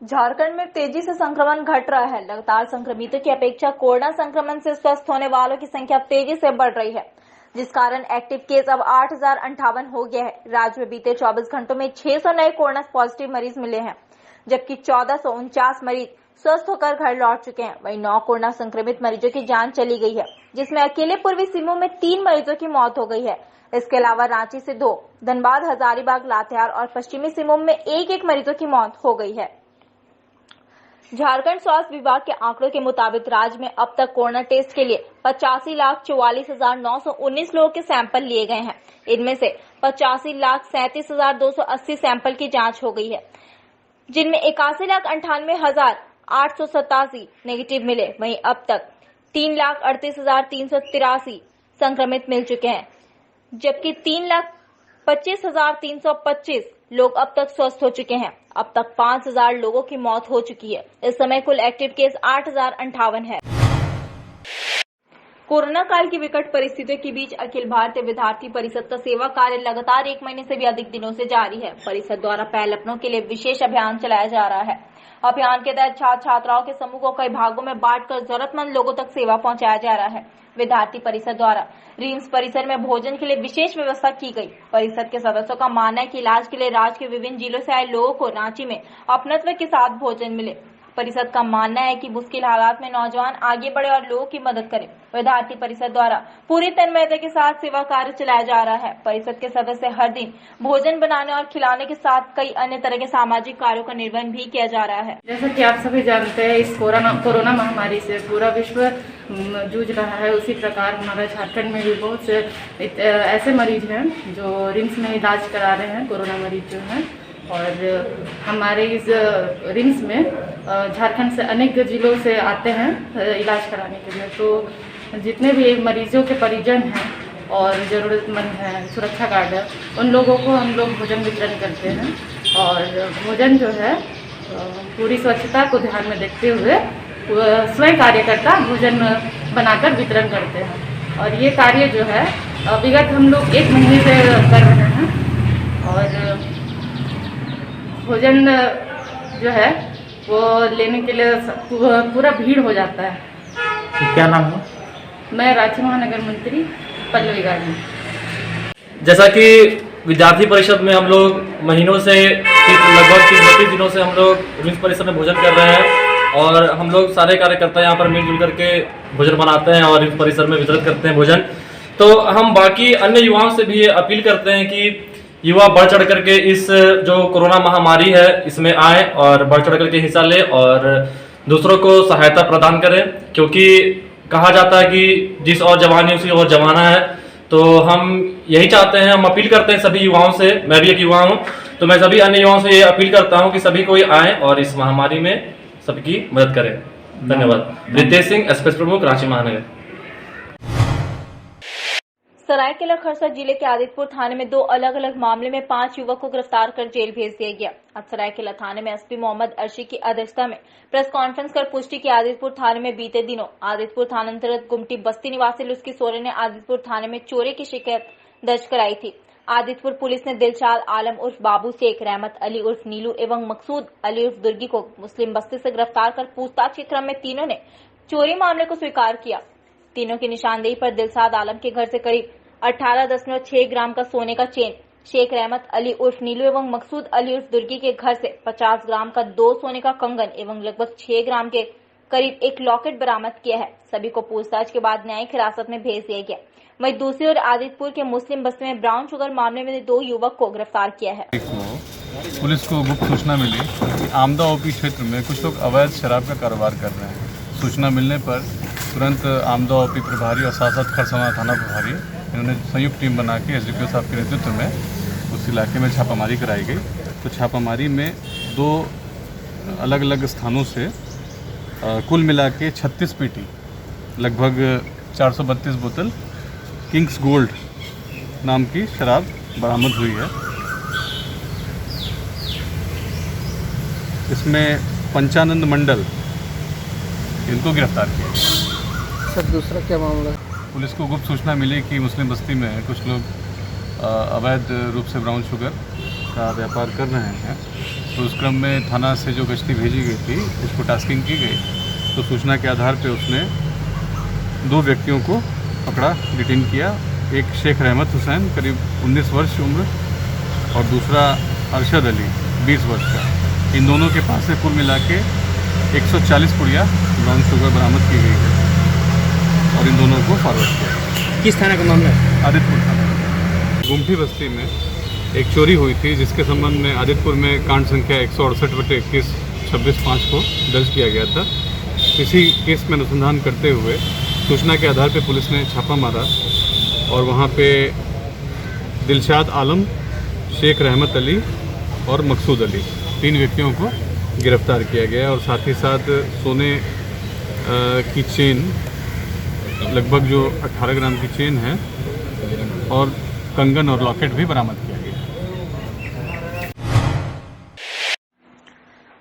झारखंड में तेजी से संक्रमण घट रहा है। लगातार संक्रमितों की अपेक्षा कोरोना संक्रमण से स्वस्थ होने वालों की संख्या तेजी से बढ़ रही है, जिस कारण एक्टिव केस अब 8,058 हो गया है। राज्य में बीते 24 घंटों में 600 नए कोरोना पॉजिटिव मरीज मिले हैं, जबकि 1449 मरीज स्वस्थ होकर घर लौट चुके हैं। वहीं 9 कोरोना संक्रमित मरीजों की जान चली गई है, जिसमें अकेले पूर्वी सिंहभूम में 3 मरीजों की मौत हो गई है। इसके अलावा रांची से 2, धनबाद, हजारीबाग, लातेहार और पश्चिमी सिंहभूम में 1-1 मरीजों की मौत हो गई है। झारखंड स्वास्थ्य विभाग के आंकड़ों के मुताबिक राज्य में अब तक कोरोना टेस्ट के लिए 85,44,919 लोगों के सैंपल लिए गए हैं। इनमें से 85,37,280 सैंपल की जांच हो गई है, जिनमें 81,98,887 नेगेटिव मिले। वहीं अब तक 3,38,383 संक्रमित मिल चुके हैं, जबकि 3,25,325 लोग अब तक स्वस्थ हो चुके हैं। अब तक 5,000 लोगों की मौत हो चुकी है। इस समय कुल एक्टिव केस 8,058 है। कोरोना काल की विकट परिस्थितियों के बीच अखिल भारतीय विद्यार्थी परिषद का सेवा कार्य लगातार 1 महीने से भी अधिक दिनों से जारी है। परिषद द्वारा पहलपनों के लिए विशेष अभियान चलाया जा रहा है। अभियान के तहत छात्र छात्राओं के समूह को कई भागों में बांटकर जरूरतमंद लोगों तक सेवा पहुंचाया जा रहा है। विद्यार्थी परिषद द्वारा रिम्स परिसर में भोजन के लिए विशेष व्यवस्था की गई। परिषद के सदस्यों का मानना है कि इलाज के लिए राज्य के विभिन्न जिलों से आए लोगों को रांची में अपनत्व के साथ भोजन मिले। परिषद का मानना है कि मुश्किल हालात में नौजवान आगे बढ़े और लोगों की मदद करें। विद्यार्थी परिषद द्वारा पूरी तन्मयता के साथ सेवा कार्य चलाया जा रहा है। परिषद के सदस्य हर दिन भोजन बनाने और खिलाने के साथ कई अन्य तरह के सामाजिक कार्यों का निर्वहन भी किया जा रहा है। जैसा कि आप सभी जानते हैं, इस कोरोना महामारी से पूरा विश्व जूझ रहा है। उसी प्रकार हमारे झारखंड में भी बहुत से ऐसे मरीज हैं जो रिम्स में इलाज करा रहे हैं, कोरोना मरीज जो हैं। और हमारे इस रिम्स में झारखंड से अनेक जिलों से आते हैं इलाज कराने के लिए। तो जितने भी मरीजों के परिजन हैं और ज़रूरतमंद हैं, सुरक्षा गार्ड है, उन लोगों को हम लोग भोजन वितरण करते हैं। और भोजन जो है पूरी स्वच्छता को ध्यान में देखते हुए स्वयं कार्यकर्ता भोजन बनाकर वितरण करते हैं। और ये कार्य जो है विगत हम लोग 1 महीने से कर रहे हैं। और भोजन जो है वो लेने के लिए पूरा भीड़ हो जाता है। क्या नाम है? मैं रांची महानगर मंत्री पल्लवी गार्गी। जैसा कि विद्यार्थी परिषद में हम लोग महीनों से लगभग 30-32 दिनों से हम लोग रिम्स परिसर में भोजन कर रहे हैं और हम लोग सारे कार्यकर्ता यहाँ पर मिलजुल करके भोजन बनाते हैं और रिम्स परिसर में वितरित करते हैं भोजन। तो हम बाकी अन्य युवाओं से भी ये अपील करते हैं कि युवा बढ़ चढ़ करके इस जो कोरोना महामारी है इसमें आए और बढ़ चढ़ करके हिस्सा ले और दूसरों को सहायता प्रदान करें, क्योंकि कहा जाता है कि जिस और जवानी उसी और जमाना है। तो हम यही चाहते हैं, हम अपील करते हैं सभी युवाओं से, मैं भी एक युवा हूँ, तो मैं सभी अन्य युवाओं से ये अपील करता हूँ कि सभी कोई आए और इस महामारी में सबकी मदद करें। धन्यवाद। रितेश सिंह, एसपीएस प्रमुख, रांची महानगर। सरायकेला खरसा जिले के आदितपुर थाने में 2 अलग-अलग मामले में 5 युवक को गिरफ्तार कर जेल भेज दिया गया। आज सरायकेला थाने में एसपी मोहम्मद अर्शी की अध्यक्षता में प्रेस कॉन्फ्रेंस कर पुष्टि की। आदितपुर थाने में बीते दिनों आदितपुर थाना अंतर्गत गुमटी बस्ती निवासी लुस्की सोरेन ने आदितपुर थाने में चोरी की शिकायत दर्ज कराई थी। आदितपुर पुलिस ने दिलशाद आलम उर्फ बाबू शेख, रहमत अली उर्फ नीलू एवं मकसूद अली उर्फ दुर्गी को मुस्लिम बस्ती से गिरफ्तार कर पूछताछ के क्रम में तीनों ने चोरी मामले को स्वीकार किया। तीनों की निशानदेही पर दिलशाद आलम के घर से करीब 18.6 ग्राम का सोने का चेन, शेख रहमत अली उर्फ नीलू एवं मकसूद अली उर्फ दुर्गी के घर से 50 ग्राम का 2 सोने का कंगन एवं लगभग 6 ग्राम के करीब एक लॉकेट बरामद किया है। सभी को पूछताछ के बाद न्यायिक हिरासत में भेज दिया गया। वहीं दूसरी ओर आदितपुर के मुस्लिम बस्ती में ब्राउन शुगर मामले में 2 युवक को गिरफ्तार किया है। पुलिस को गुप्त सूचना मिली कि आमदा ओपी क्षेत्र में कुछ लोग अवैध शराब का कारोबार कर रहे हैं। सूचना मिलने पर तुरंत आमदा ओपी प्रभारी और साथ साथ खरसावां थाना प्रभारी इन्होंने संयुक्त टीम बना के एसडीपीओ साहब के नेतृत्व में उस इलाके में छापामारी कराई गई। तो छापामारी में 2 अलग अलग स्थानों से कुल मिला के 36 पेटी लगभग 432 बोतल किंग्स गोल्ड नाम की शराब बरामद हुई है। इसमें पंचानंद मंडल इनको गिरफ्तार किया। सर दूसरा क्या मामला है? पुलिस को गुप्त सूचना मिली कि मुस्लिम बस्ती में कुछ लोग अवैध रूप से ब्राउन शुगर का व्यापार कर रहे हैं। तो उस क्रम में थाना से जो गश्ती भेजी गई थी उसको टास्किंग की गई, तो सूचना के आधार पे उसने 2 व्यक्तियों को पकड़ा, डिटेन किया। एक शेख रहमत हुसैन करीब 19 वर्ष उम्र और दूसरा अरशद अली 20 वर्ष का। इन दोनों के पास से कुल मिला के 140 पुड़िया ब्राउन शुगर बरामद की गई है और इन दोनों को फॉरवर्ड किया। किस थाना का मामला है? आदित्यपुर थाना गुमठी बस्ती में एक चोरी हुई थी, जिसके संबंध में आदित्यपुर में कांड संख्या 168/21 26/5 को दर्ज किया गया था। इसी केस में अनुसंधान करते हुए सूचना के आधार पर पुलिस ने छापा मारा और वहाँ पे दिलशाद आलम, शेख रहमत अली और मकसूद अली 3 व्यक्तियों को गिरफ्तार किया गया और साथ ही साथ सोने की चेन लगभग जो 18 ग्राम की चेन है और कंगन और लॉकेट भी बरामद किया गया।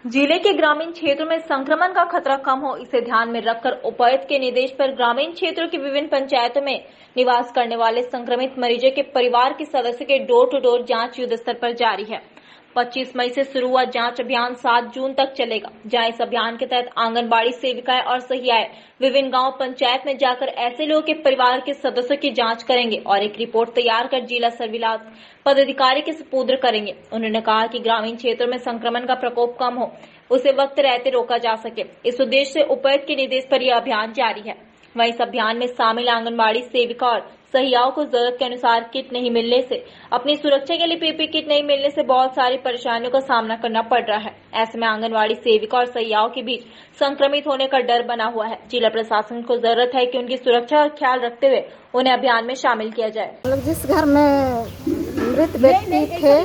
जिले के ग्रामीण क्षेत्रों में संक्रमण का खतरा कम हो, इसे ध्यान में रखकर उपायुक्त के निर्देश पर ग्रामीण क्षेत्रों की विभिन्न पंचायतों में निवास करने वाले संक्रमित मरीजों के परिवार के सदस्यों के डोर टू डोर जांच युद्ध स्तर पर जारी है। 25 मई से शुरू हुआ जांच अभियान 7 जून तक चलेगा, जहां इस अभियान के तहत आंगनबाड़ी सेविकाएं और सहियाएं विभिन्न गांव पंचायत में जाकर ऐसे लोगों के परिवार के सदस्यों की जांच करेंगे और एक रिपोर्ट तैयार कर जिला सर्विलांस पदाधिकारी के सुपुर्द करेंगे। उन्होंने कहा कि ग्रामीण क्षेत्रों में संक्रमण का प्रकोप कम हो, उसे वक्त रहते रोका जा सके, इस उद्देश्य से उपायुक्त के निर्देश पर यह अभियान जारी है। वहीं इस अभियान में शामिल आंगनबाड़ी सेविका और सहियाओं को जरूरत के अनुसार किट नहीं मिलने से, अपनी सुरक्षा के लिए पीपी किट नहीं मिलने से बहुत सारी परेशानियों का सामना करना पड़ रहा है। ऐसे में आंगनबाड़ी सेविका और सहियाओं के बीच संक्रमित होने का डर बना हुआ है। जिला प्रशासन को जरूरत है कि उनकी सुरक्षा का ख्याल रखते हुए उन्हें अभियान में शामिल किया जाए। जिस घर में मृत व्यक्ति थे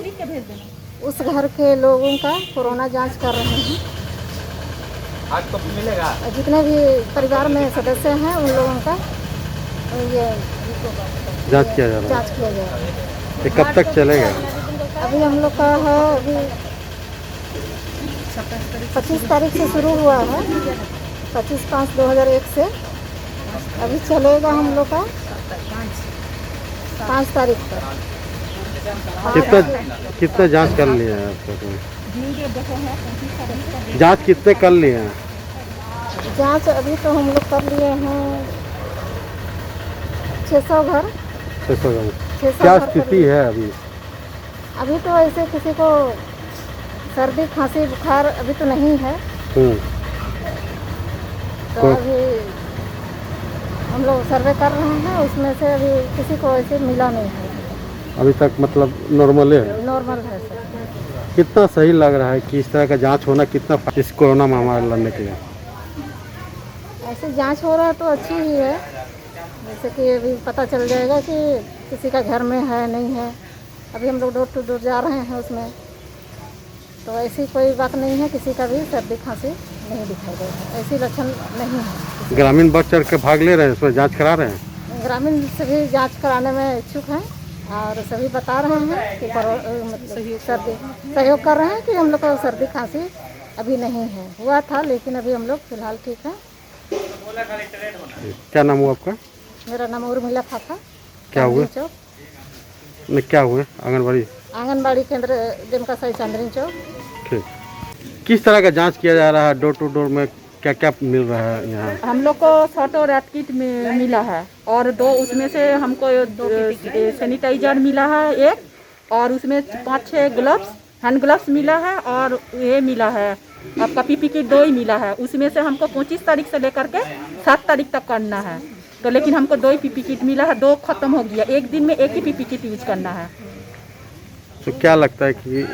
उस घर के लोगों का कोरोना जांच कर रहे हैं। आज तो मिलेगा। जितने भी परिवार में सदस्य हैं उन लोगों का ये जांच किया जा रहा है। जांच किया जाएगा। ये कब तक चलेगा? अभी हम लोग का है, अभी 25 तारीख से शुरू हुआ है, 25/5/2001 से अभी चलेगा हम लोग का 5 तारीख तक। कितना जांच कर लिया है आप लोगों ने? जांच कितने कर लिए हैं? जांच अभी तो हम लोग कर लिए हैं 600 घर। 600 घर। 600 क्या घर स्थिति है अभी? अभी तो ऐसे किसी को सर्दी खांसी बुखार अभी तो नहीं है। तो अभी हम लोग सर्वे कर रहे हैं, उसमें से अभी किसी को ऐसे मिला नहीं है। अभी तक मतलब नॉर्मल है? नॉर्मल है सर। कितना सही लग रहा है कि इस तरह का जांच होना, कितना इस कोरोना महामारी लड़ने के लिए? ऐसे जांच हो रहा है तो अच्छी ही है, जैसे कि अभी पता चल जाएगा कि किसी का घर में है नहीं है। अभी हम लोग डोर टू डोर जा रहे हैं उसमें, तो ऐसी कोई बात नहीं है, किसी का भी सर्दी खांसी नहीं दिखाई देगा, ऐसी लक्षण नहीं है। ग्रामीण बढ़ चढ़ के भाग ले रहे हैं, इसमें जांच करा रहे हैं? ग्रामीण सभी जांच कराने में इच्छुक हैं और सभी बता रहे हैं कि मतलब सर्दी सहयोग कर रहे हैं कि हम लोग को सर्दी खांसी अभी नहीं है, हुआ था लेकिन अभी हम लोग फिलहाल ठीक है। क्या नाम हुआ आपका? मेरा नाम उर्मिला था। क्या हुआ? नहीं, क्या हुए? आंगनबाड़ी केंद्र देमका साई चांदनी चौक। ठीक। किस तरह का जांच किया जा रहा है? डोर टू डोर में क्या क्या मिल रहा है यहाँ? हम लोग को शॉर्ट रैट किट मिला है और 2 उसमें से हमको सैनिटाइजर मिला है 1, और उसमें 5-6 ग्लव्स हैंड ग्लव्स मिला है, और ये मिला है आपका पीपी किट 2 ही मिला है। उसमें से हमको 25 तारीख से लेकर के 7 तारीख तक करना है, तो लेकिन हमको 2 ही पीपी किट मिला है, 2 खत्म हो गया। एक दिन में एक ही पीपी किट यूज करना है। तो क्या लगता है कि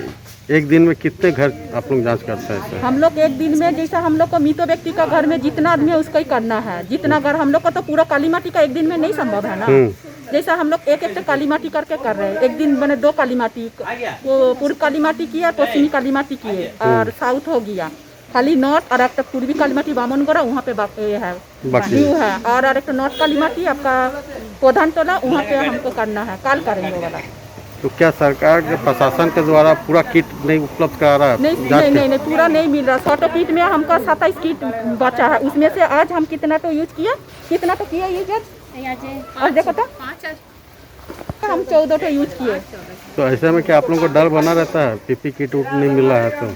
एक दिन में कितने घर आप लोग जांच करते हैं? हम लोग एक दिन में, जैसा हम लोग को मृत व्यक्ति का घर में जितना आदमी है उसका ही करना है। जितना घर हम लोग को तो पूरा काली माटी का एक दिन में नहीं संभव है ना। जैसा हम लोग एक काली माटी करके कर रहे हैं, एक दिन बने 2 काली माटी, पूर्व काली माटी किया, पश्चिमी काली माटी किए और साउथ हो गया खाली नॉर्थ, और एक पूर्वी काली माटी बामनगोरा वहाँ पे है व्यू है, और एक नॉर्थ काली माटी आपका प्रधान टोला वहाँ पे हमको करना है, काल करेंगे वाला। तो क्या सरकार के प्रशासन के द्वारा पूरा किट नहीं उपलब्ध करा रहा है? नहीं, पूरा नहीं मिल रहा। 100 किट में हमका 27 किट बचा है, उसमें से आज हम कितना तो यूज किया, कितना तो किया यूज आज, और देखो तो हम 14 तो यूज किए। तो ऐसे में क्या आप लोगों को डर बना रहता है, पीपी किट उट नहीं मिला है तो?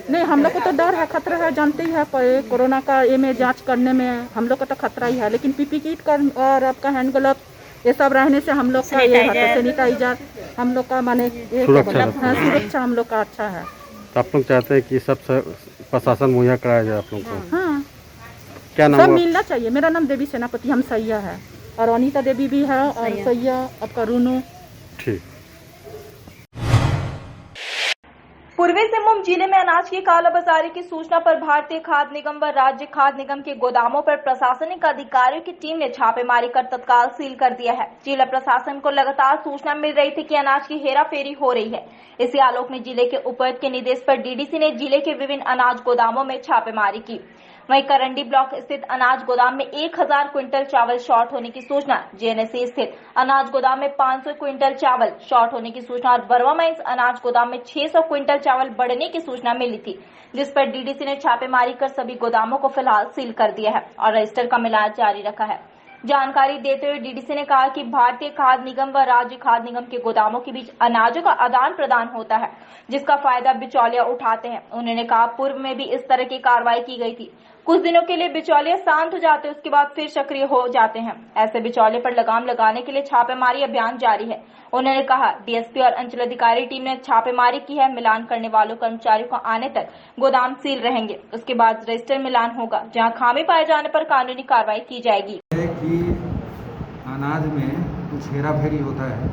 नहीं, हम लोग को तो डर है, खतरा है, जानते ही है कोरोना का ये में जांच करने में हम लोग का तो खतरा ही है, लेकिन पीपी किट का और आपका हैंड ग्लव ये सब रहने से हम लोग का ये सैनिटाइजर हम लोग का माने सुरक्षा हम लोग का अच्छा है। तो आप लोग चाहते हैं कि सब प्रशासन मुहैया कराया जाए आप लोग को? हाँ, क्या नाम सब हुआ? मिलना चाहिए। मेरा नाम देवी सेनापति, हम सैया है, और अनीता देवी भी है, और सैया आपका रूनू। ठीक। पूर्वी सिंहभूम जिले में अनाज की कालाबाजारी की सूचना पर भारतीय खाद्य निगम व राज्य खाद्य निगम के गोदामों पर प्रशासनिक अधिकारियों की टीम ने छापेमारी कर तत्काल सील कर दिया है। जिला प्रशासन को लगातार सूचना मिल रही थी कि अनाज की हेराफेरी हो रही है। इसी आलोक में जिले के उपायुक्त के निर्देश पर डीडीसी ने जिले के विभिन्न अनाज गोदामों में छापेमारी की। वहीं करंडी ब्लॉक स्थित अनाज गोदाम में 1000 क्विंटल चावल शॉर्ट होने की सूचना, जेएनएससी स्थित अनाज गोदाम में 500 क्विंटल चावल शॉर्ट होने की सूचना और बरवा माइंस अनाज गोदाम में 600 क्विंटल चावल बढ़ने की सूचना मिली थी, जिस पर डीडीसी ने छापेमारी कर सभी गोदामों को फिलहाल सील कर दिया है और रजिस्टर का मिलान जारी रखा है। जानकारी देते हुए डीडीसी ने कहा कि भारतीय खाद्य निगम व राज्य खाद्य निगम के गोदामों के बीच अनाजों का आदान प्रदान होता है, जिसका फायदा बिचौलिया उठाते हैं। उन्होंने कहा पूर्व में भी इस तरह की कार्रवाई की गई थी। कुछ दिनों के लिए बिचौलिया शांत हो जाते हैं, उसके बाद फिर सक्रिय हो जाते हैं। ऐसे बिचौलिए पर लगाम लगाने के लिए छापेमारी अभियान जारी है। उन्होंने कहा डीएसपी और अंचल अधिकारी टीम ने छापेमारी की है। मिलान करने वालों कर्मचारियों को आने तक गोदाम सील रहेंगे। उसके बाद रजिस्टर मिलान होगा, जहां खामी पाए जाने पर कानूनी कार्रवाई की जाएगी। कि अनाज में कुछ हेराफेरी होता है,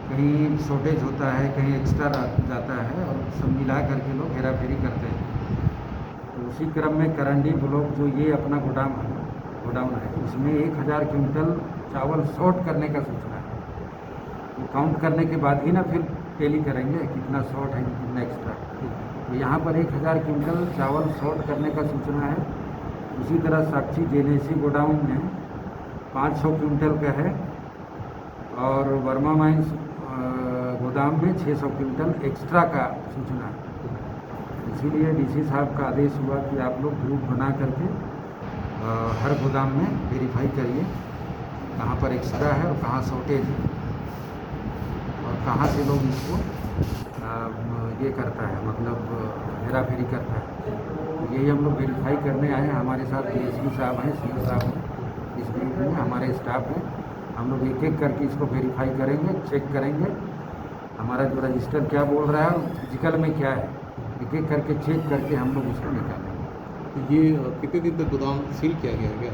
कहीं शॉर्टेज होता है, कहीं एक्स्ट्रा जाता है और सब मिला करके लोग हेराफेरी करते हैं। तो उसी क्रम में करंडी ब्लॉक जो ये अपना गोडाउन है उसमें 1000 क्विंटल चावल शॉर्ट करने का सूचना है। वो काउंट करने के बाद ही ना फिर टैली करेंगे कितना शॉर्ट है कितना एक्स्ट्रा। तो यहाँ पर 1000 क्विंटल चावल शॉर्ट करने का सूचना है। उसी तरह साक्षी जेएनएससी गोडाउन में 500 क्विंटल का है और वर्मा माइंस गोदाम में 600 क्विंटल एक्स्ट्रा का सूचना है। इसीलिए डीसी साहब का आदेश हुआ कि आप लोग ग्रुप बना करके हर गोदाम में वेरीफाई करिए कहाँ पर एक्स्ट्रा है और कहाँ शॉर्टेज है और कहाँ से लोग इसको ये करता है, मतलब हेराफेरी करता है। यही हम लोग वेरीफाई करने आए हैं। हमारे साथ डीएसपी साहब हैं, सीओ साहब हैं, इस ग्रुप में हमारे स्टाफ हैं। हम लोग एक एक करके इसको वेरीफाई करेंगे, चेक करेंगे हमारा जो रजिस्टर क्या बोल रहा है और फिजिकल में क्या है, एक एक करके चेक करके हम लोग उसको निकालेंगे। ये कितने दिन तक गोदाम सील किया गया है क्या?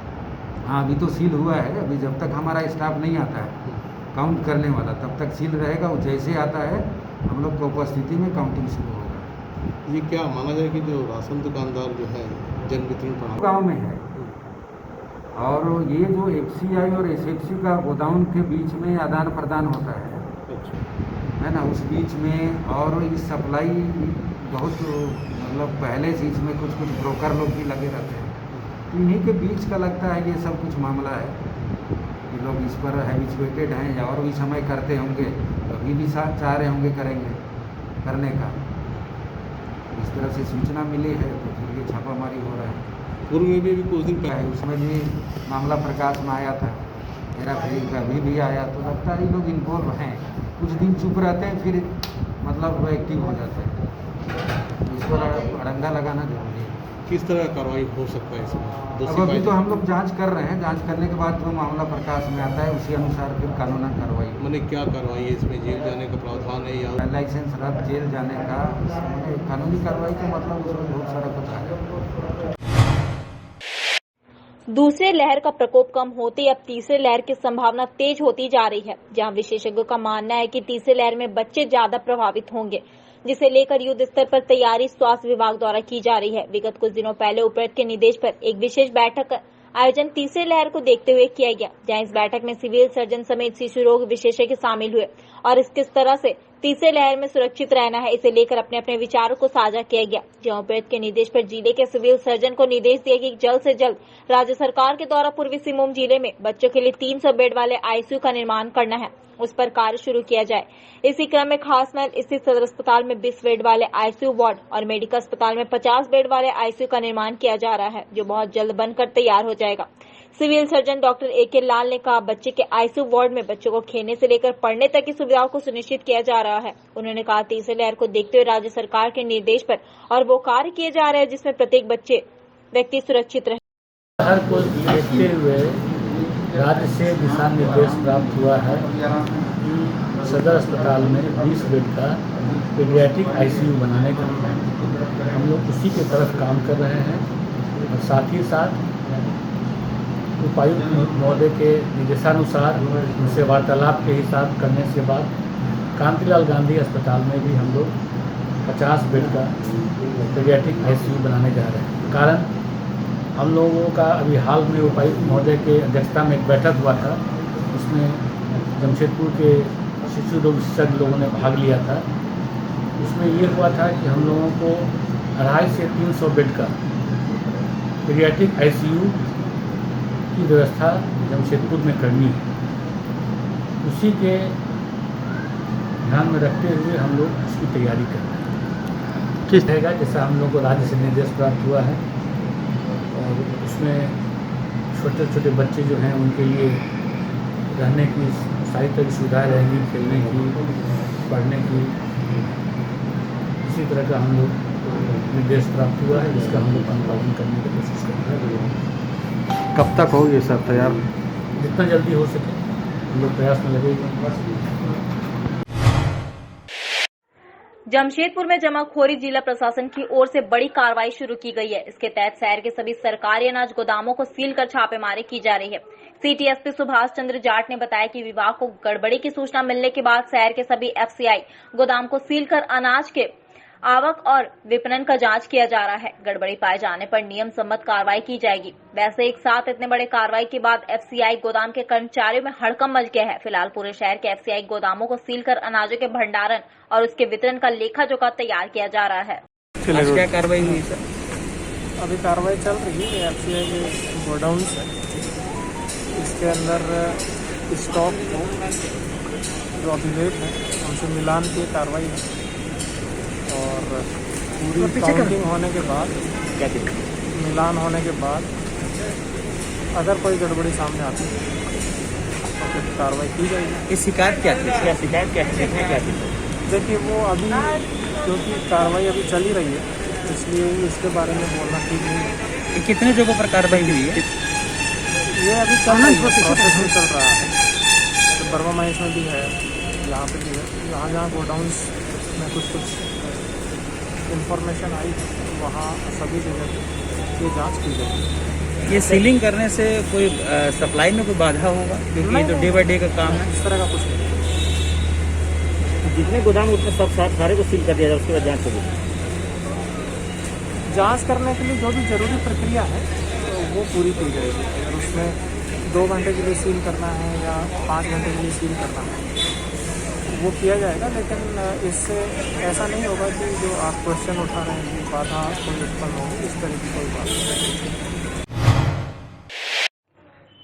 हाँ, अभी तो सील हुआ है। अभी जब तक हमारा स्टाफ नहीं आता है काउंट करने वाला तब तक सील रहेगा। वो जैसे आता है हम लोग की उपस्थिति में काउंटिंग शुरू होगा। ये क्या माना जाए कि जो राशन दुकानदार जो है जन वितरण प्रणाली गाँव में है और ये जो एफसीआई और एसएफसी का गोदाम के बीच में आदान प्रदान होता है, है ना, उस बीच में। और ये सप्लाई बहुत मतलब पहले से इसमें कुछ ब्रोकर लोग भी लगे रहते हैं। इन्हीं के बीच का लगता है ये सब कुछ मामला है। ये लोग इस पर हैबिचुएटेड हैं या और भी समय करते होंगे, अभी भी साथ चाह रहे होंगे करने का। इस तरह से सूचना मिली है तो फिर ये छापामारी हो रहा है। पूर्व में भी कुछ दिन है उसमें भी मामला प्रकाश में आया था, हेराफेरी का भी आया। तो लगता है ये लोग इन्वॉल्व हैं। कुछ दिन चुप रहते हैं फिर मतलब एक्टिव हो जाते हैं। इस पर अड़ंगा लगाना जरूरी है। किस तरह का कार्रवाई हो सकता है इसमें? अब अभी तो हम लोग जांच कर रहे हैं। जांच करने के बाद जो मामला प्रकाश में आता है उसी अनुसार फिर कानूनन कार्रवाई। मैंने क्या कार्रवाई है इसमें? जेल जाने का प्रावधान है या लाइसेंस रद्द, जेल जाने का कानूनी कार्रवाई का मतलब उसमें बहुत सारा कुछ है। दूसरे लहर का प्रकोप कम होते अब तीसरे लहर की संभावना तेज होती जा रही है, जहां विशेषज्ञों का मानना है कि तीसरे लहर में बच्चे ज्यादा प्रभावित होंगे, जिसे लेकर युद्ध स्तर पर तैयारी स्वास्थ्य विभाग द्वारा की जा रही है। विगत कुछ दिनों पहले उपायुक्त के निर्देश पर एक विशेष बैठक का आयोजन तीसरे लहर को देखते हुए किया गया, जहां इस बैठक में सिविल सर्जन समेत शिशु रोग विशेषज्ञ शामिल हुए और इस किस तरह से तीसरे लहर में सुरक्षित रहना है इसे लेकर अपने अपने विचारों को साझा किया गया। जहां उपायुक्त के निर्देश पर जिले के सिविल सर्जन को निर्देश दिया कि जल्द से जल्द राज्य सरकार के द्वारा पूर्वी सिंहभूम जिले में बच्चों के लिए 300 बेड वाले आईसीयू का निर्माण करना है, उस पर कार्य शुरू किया जाए। इसी क्रम में खासमहल स्थित सदर अस्पताल में 20 बेड वाले आईसीयू वार्ड और मेडिकल अस्पताल में 50 बेड वाले आईसीयू का निर्माण किया जा रहा है, जो बहुत जल्द बनकर तैयार हो जाएगा। सिविल सर्जन डॉक्टर AK लाल ने कहा, बच्चे के ICU वार्ड में बच्चों को खेलने से लेकर पढ़ने तक की सुविधाओं को सुनिश्चित किया जा रहा है। उन्होंने कहा, तीसरी लहर को देखते हुए राज्य सरकार के निर्देश पर और वो कार्य किए जा रहे हैं जिसमें प्रत्येक व्यक्ति सुरक्षित रहे। हर को देखते हुए राज्य से दिशा निर्देश प्राप्त हुआ है कि सदर अस्पताल में 20 बेड का पीडियाट्रिक ICU बनाने का हम लोग उसी की तरफ काम कर रहे हैं और साथ ही साथ उपायुक्त महोदय के निर्देशानुसार उनसे वार्तालाप के हिसाब करने के बाद कांतिलाल गांधी अस्पताल में भी हम लोग 50 बेड का पीडियाट्रिक ICU बनाने जा रहे हैं। कारण हम लोगों का अभी हाल में उपायुक्त महोदय के अध्यक्षता में एक बैठक हुआ था, उसमें जमशेदपुर के शिशु रोग विशेषज्ञ लोगों ने भाग लिया था। उसमें ये हुआ था कि हम लोगों को 250 से 300 बेड का पीडियाट्रिक ICU की व्यवस्था जमशेदपुर में करनी है। उसी के ध्यान में रखते हुए हम लोग उसकी तैयारी कर रहे हैं। किस रहेगा जैसा हम लोग को राज्य से निर्देश प्राप्त हुआ है और उसमें छोटे छोटे बच्चे जो हैं उनके लिए रहने की सारी तरह की सुविधाएँ रहेंगी, खेलने की, पढ़ने की। इसी तरह का हम लोग निर्देश प्राप्त हुआ है जिसका हम लोग अनुपालन करने की कोशिश कर रहे हैं। कब तक होगी सर तैयार? जितना जल्दी हो सके हम लोग प्रयास में लगेंगे। जमशेदपुर में जमाखोरी जिला प्रशासन की ओर से बड़ी कार्रवाई शुरू की गई है। इसके तहत शहर के सभी सरकारी अनाज गोदामों को सील कर छापेमारी की जा रही है। सिटी एसपी सुभाष चंद्र जाट ने बताया कि विभाग को गड़बड़ी की सूचना मिलने के बाद शहर के सभी FCI गोदाम को सील कर अनाज के आवक और विपणन का जांच किया जा रहा है। गड़बड़ी पाए जाने पर नियम सम्मत कार्रवाई की जाएगी। वैसे एक साथ इतने बड़े कार्रवाई के बाद FCI गोदाम के कर्मचारियों में हड़कंप मच गया है। फिलहाल पूरे शहर के FCI गोदामों को सील कर अनाजों के भंडारण और उसके वितरण का लेखा जोखा तैयार किया जा रहा है। आज क्या कार्रवाई हुई सर? अभी कार्रवाई चल रही है। FCI के गोडाउन है, इसके अंदर स्टॉक जो अभिलेख है उनसे मिलान की कार्रवाई है और पूरी काउंटिंग होने के बाद, क्या मिलान होने के बाद अगर कोई गड़बड़ी सामने आती है तो फिर कार्रवाई की जाएगी। ये शिकायत क्या थी? क्या शिकायत क्या देखने क्या थी? देखिए वो अभी क्योंकि कार्रवाई अभी चल ही रही है इसलिए इसके बारे में बोलना ठीक नहीं है। ये कितने जगहों पर कार्रवाई हुई है? ये अभी चल रही है, प्रोसेस में चल रहा है। तो बर्मा माइंस में भी है, यहाँ पे भी है। जहाँ गोडाउंस में कुछ इंफॉर्मेशन आई वहाँ सभी जगह ये जांच की जाएगी। ये सीलिंग करने से कोई सप्लाई में कोई बाधा होगा? क्योंकि ये तो डे बाय डे का काम है। इस तरह का कुछ नहीं। जितने गोदाम उतने सब सारे को सील कर दिया जाए, उसके बाद जाँच होगी। जांच करने के लिए जो भी जरूरी प्रक्रिया है तो वो पूरी की जाएगी। अगर उसमें 2 घंटे के लिए सील करना है या 5 घंटे के लिए सील करना है वो किया जाएगा, लेकिन इससे ऐसा नहीं होगा कि जो आप क्वेश्चन उठा रहे हैं बाधा कोई उत्पन्न होगी, इस तरह की कोई बात नहीं।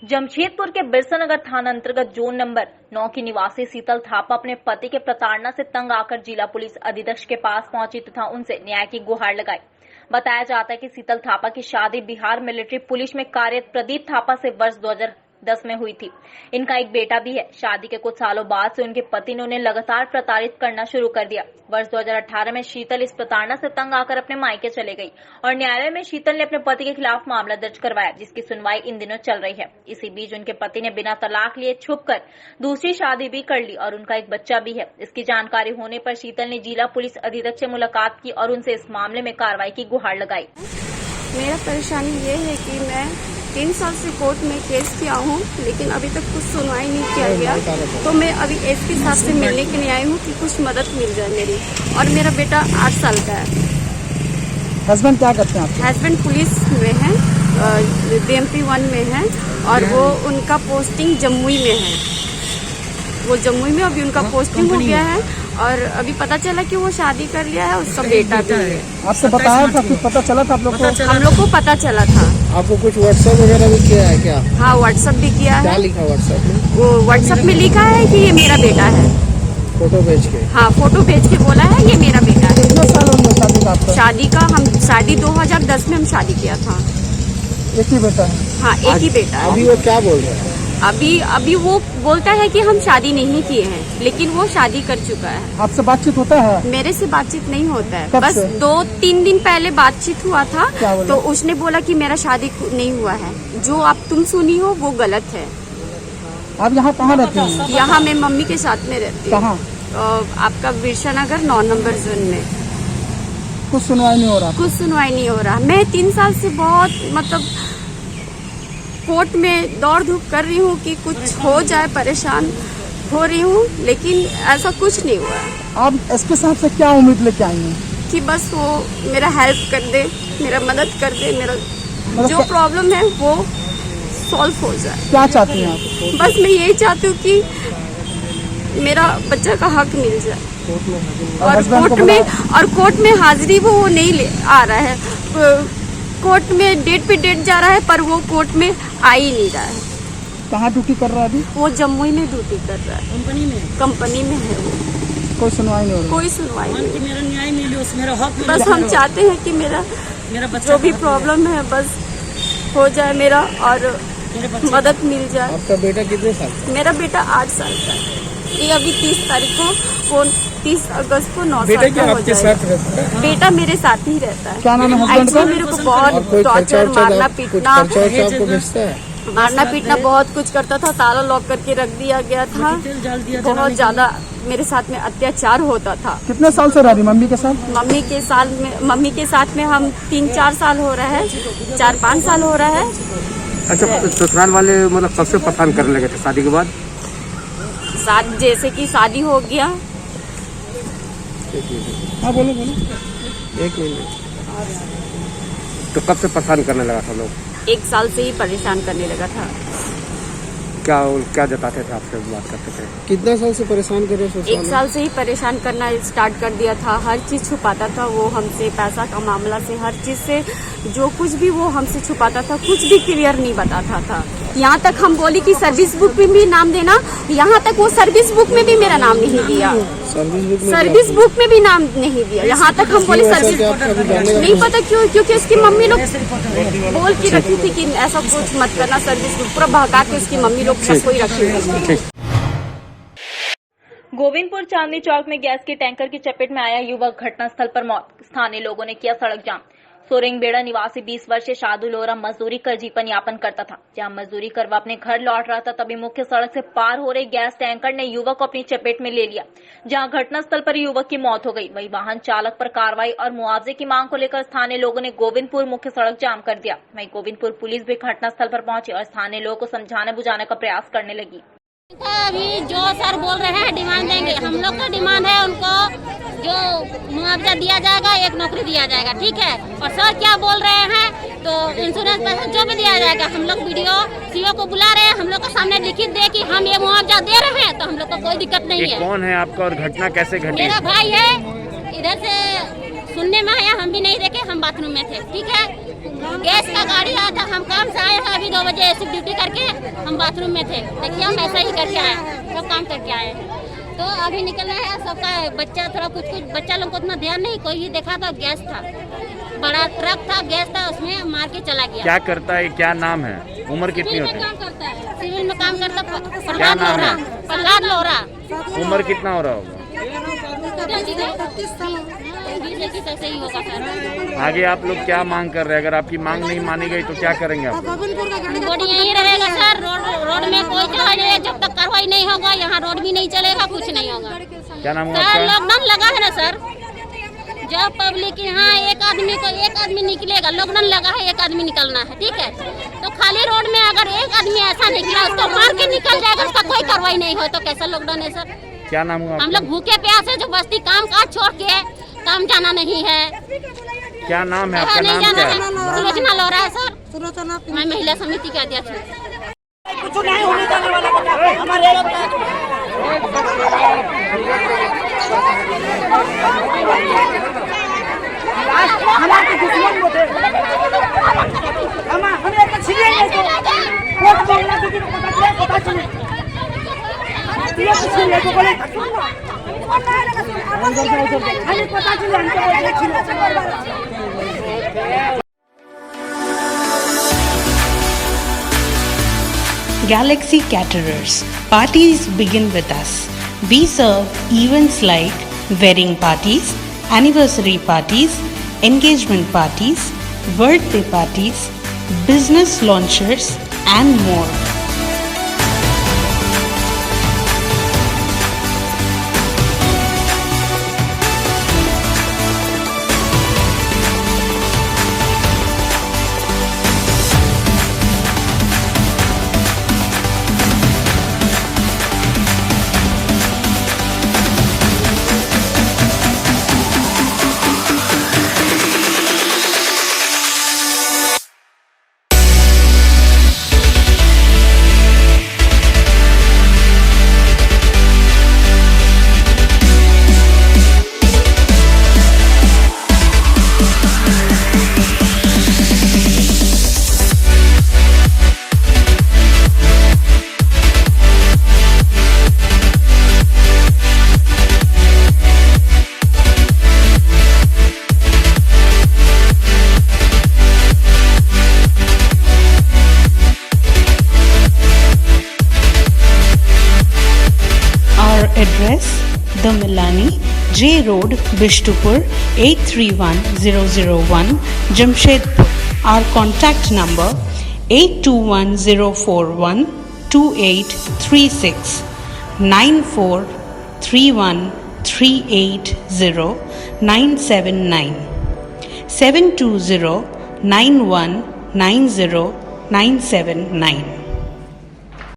जमशेदपुर के बिरसानगर थाना अंतर्गत जोन नंबर 9 की निवासी शीतल थापा अपने पति के प्रताड़ना से तंग आकर जिला पुलिस अधीक्षक के पास पहुंची तथा उनसे न्याय की गुहार लगाई। बताया जाता है कि शीतल थापा की शादी बिहार मिलिट्री पुलिस में कार्यरत प्रदीप थापा से वर्ष 2010 में हुई थी। इनका एक बेटा भी है। शादी के कुछ सालों बाद से उनके पति ने उन्हें लगातार प्रताड़ित करना शुरू कर दिया। वर्ष 2018 में शीतल इस प्रताड़ना से तंग आकर अपने मायके चले गई और न्यायालय में शीतल ने अपने पति के खिलाफ मामला दर्ज करवाया, जिसकी सुनवाई इन दिनों चल रही है। इसी बीच उनके पति ने बिना तलाक लिए छुपकर दूसरी शादी भी कर ली और उनका एक बच्चा भी है। इसकी जानकारी होने पर शीतल ने जिला पुलिस अधीक्षक से मुलाकात की और उनसे इस मामले में कार्रवाई की गुहार लगाई। मेरा परेशानी ये है कि मैं 3 साल से कोर्ट में केस किया हूँ, लेकिन अभी तक कुछ सुनवाई नहीं किया गया। तो मैं अभी एसपी साहब से मिलने के लिए आई हूँ कि कुछ मदद मिल जाए मेरी। और मेरा बेटा 8 साल का है। हस्बैंड क्या करते हैं आपके? हस्बैंड पुलिस में है, BMP 1 में है और वो उनका पोस्टिंग जमुई में है। वो जमुई में अभी उनका पोस्टिंग हो गया है और अभी पता चला कि वो शादी कर लिया है, उसका बेटा भी है। आपसे बताया था? कुछ पता चला था आप लोग को? हम लोग को पता चला था। आपको कुछ व्हाट्सएप वगैरह भी किया है क्या? हाँ, व्हाट्सएप भी किया है। क्या लिखा व्हाट्सएप में? वो व्हाट्सएप में लिखा है कि ये मेरा बेटा है। फोटो भेज के? हाँ, फोटो भेज के बोला है ये मेरा बेटा है। कितने साल हो गए शादी का आपका? शादी 2010 में हम शादी किया था। एक ही बेटा है? हाँ, एक ही बेटा है। अभी वो क्या बोल रहे हैं? अभी वो बोलता है कि हम शादी नहीं किए हैं, लेकिन वो शादी कर चुका है। आपसे बातचीत होता है? मेरे से बातचीत नहीं होता है, कब बस से? 2-3 दिन पहले बातचीत हुआ था। क्या बोला? तो उसने बोला कि मेरा शादी नहीं हुआ है, जो आप तुम सुनी हो वो गलत है। आप यहाँ कहाँ रहते हैं? यहाँ मैं मम्मी के साथ में रहती हूँ। कहाँ? आपका बिरसा नगर 9 नंबर जोन में। कुछ सुनवाई नहीं हो रहा? कुछ सुनवाई नहीं हो रहा। मैं 3 साल से बहुत मतलब कोर्ट में दौड़ धूप कर रही हूँ कि कुछ हो जाए, परेशान हो रही हूँ, लेकिन ऐसा कुछ नहीं हुआ है। आप एसपी साहब से क्या उम्मीद लेके आई हैं? कि बस वो मेरा हेल्प कर दे, मेरा मदद कर दे, मेरा जो क्या- प्रॉब्लम है वो सॉल्व हो जाए। क्या चाहती हैं आप? बस मैं यही चाहती हूँ कि मेरा बच्चा का हक मिल जाए। और हस्बैंड को कोर्ट में हाजिरी वो नहीं ले आ रहा है। कोर्ट में डेट पे डेट जा रहा है, पर वो कोर्ट में आ ही नहीं रहा है। कहाँ ड्यूटी कर रहा है अभी? वो जम्मू में ड्यूटी कर रहा है। कंपनी में है वो। कोई सुनवाई नहीं हो रही? कोई सुनवाई नहीं। मेरा न्याय मिले, मेरा हक बस हम चाहते हैं कि मेरा जो भी प्रॉब्लम है बस हो जाए मेरा, और मदद मिल जाए। आपका बेटा कितने साल का? मेरा बेटा 8 साल का है। ये अभी 30 तारीख को, वो 30 अगस्त को 9 बेटा साल क्या का हो आपके जाएगा। साथ रहता है? बेटा मेरे साथ ही रहता है। क्या नाम है हस्बैंड का? एक्चुअली मेरे को बहुत कोई टॉर्चर, मारना कुछ पीटना, खर्चा वर्चा आपको भेजता है? मारना पीटना बहुत कुछ करता था। ताला लॉक करके रख दिया गया था। बहुत ज्यादा मेरे साथ में अत्याचार होता था। कितने साल से रह रही मम्मी के साथ? मम्मी के साथ में हम 3-4 साल हो रहा है, 4-5 साल हो रहा है। अच्छा, ससुराल वाले मतलब कब से परेशान करने लगे थे शादी के बाद? जैसे कि शादी हो गया। हाँ बोलो। 1 मिनट। तो कब से परेशान करने लगा था लोग? 1 साल से ही परेशान करने लगा था। क्या जताते थे आपसे बात करते थे? कितना साल से परेशान कर रहे थे? 1 साल से ही परेशान करना स्टार्ट कर दिया था। हर चीज छुपाता था वो हमसे, पैसा का मामला से, हर चीज से जो कुछ भी वो हमसे छुपाता था, कुछ भी क्लियर नहीं बताता था। यहाँ तक हम बोली कि सर्विस बुक में भी नाम देना, यहाँ तक वो सर्विस बुक में भी मेरा नाम नहीं दिया। सर्विस बुक में भी नाम नहीं दिया। यहाँ तक हम बोले सर्विस नहीं पता क्यों, क्योंकि उसकी मम्मी लोग बोल के रखी थी कि ऐसा कुछ मत करना, सर्विस बुक पूरा भगा के उसकी मम्मी लोग सबको ही रखी हुई। गोविंदपुर चांदनी चौक में गैस के टैंकर की चपेट में आया युवक, घटनास्थल पर मौत। स्थानीय लोगों ने किया सड़क जाम। सोरेंगबेड़ा निवासी 20 वर्षीय साधु लोरा मजदूरी कर जीवन यापन करता था। जहां मजदूरी कर वह अपने घर लौट रहा था, तभी मुख्य सड़क से पार हो रही गैस टैंकर ने युवक को अपनी चपेट में ले लिया, जहां घटनास्थल पर युवक की मौत हो गई। वहीं वाहन चालक पर कार्रवाई और मुआवजे की मांग को लेकर स्थानीय लोगों ने गोविंदपुर मुख्य सड़क जाम कर दिया। वहीं गोविंदपुर पुलिस भी घटनास्थल पर पहुंची और स्थानीय लोगों को समझाने बुझाने का प्रयास करने लगी। अभी जो सर बोल रहे हैं डिमांड देंगे, हम लोग का डिमांड है उनको जो मुआवजा दिया जाएगा, एक नौकरी दिया जाएगा, ठीक है। और सर क्या बोल रहे हैं तो इंश्योरेंस पैसा जो भी दिया जाएगा, हम लोग वीडियो सीओ को बुला रहे हैं, हम लोग को सामने लिखित दे कि हम ये मुआवजा दे रहे हैं, तो हम लोग को कोई दिक्कत नहीं है। कौन है आपका और घटना कैसे घटी? मेरा भाई है, इधर से सुनने में आया, हम भी नहीं देखे, हम बाथरूम में थे, ठीक है। गैस का गाड़ी आया था, हम काम से आए हैं अभी 2 बजे ऐसी ड्यूटी करके, हम बाथरूम में थे। देखिए हम ऐसा ही करके आए, सब काम करके आए, तो अभी निकलना है। सबका बच्चा थोड़ा कुछ बच्चा लोग को उतना ध्यान नहीं, कोई ही देखा था गैस था, बड़ा ट्रक था, गैस था, उसमें मार के चला गया। क्या करता है, क्या नाम है, उम्र कितनी होती है? काम करता है, सिविल में काम करता, क्या नाम है? प्रहलाद लोरा। उम्र कितना हो रहा होगा? 20-21 ही होगा सर। आगे आप लोग क्या मांग कर रहे हैं? अगर आपकी मांग नहीं मानी गई तो क्या करेंगे आप? रोड यहीं रहेगा सर, रोड में कोई चढ़ाई नहीं है, जब तक कार्रवाई नहीं होगा यहाँ रोड भी नहीं चलेगा, कुछ नहीं होगा। क्या नाम है सर आपका? लॉकडाउन लगा है ना सर, जब पब्लिक यहाँ एक आदमी निकलेगा, लॉकडाउन लगा है, एक आदमी निकलना है, ठीक है। तो खाली रोड में अगर एक आदमी ऐसा निकला, उसको मार के निकल जाएगा, उसका कोई कार्रवाई नहीं हो, तो कैसा लॉकडाउन है सर? क्या नाम हुआ? हम लोग भूखे प्यासे जो बस्ती काम काज छोड़ के काम जाना नहीं है। क्या नाम है आपका? नहीं नाम जाना क्या है, है? सुलोचना लोरा है सर, मैं महिला समिति के अध्यक्ष हूँ। कुछ नहीं होने देने वाला हमारे हमारे दुश्मन को हमें एक छिड़ेंगे तो वोट मांगना किसी को पता चले ये छिड़े को बोले हमें पता चले हमको Galaxy Caterers. Parties begin with us. We serve events like wedding parties, anniversary parties, engagement parties, birthday parties, business launches, and more. Address: The Milani, J Road, Bishtupur, 831001, Jamshedpur. Our contact number: 821041 2836 9431380979 7209190 979.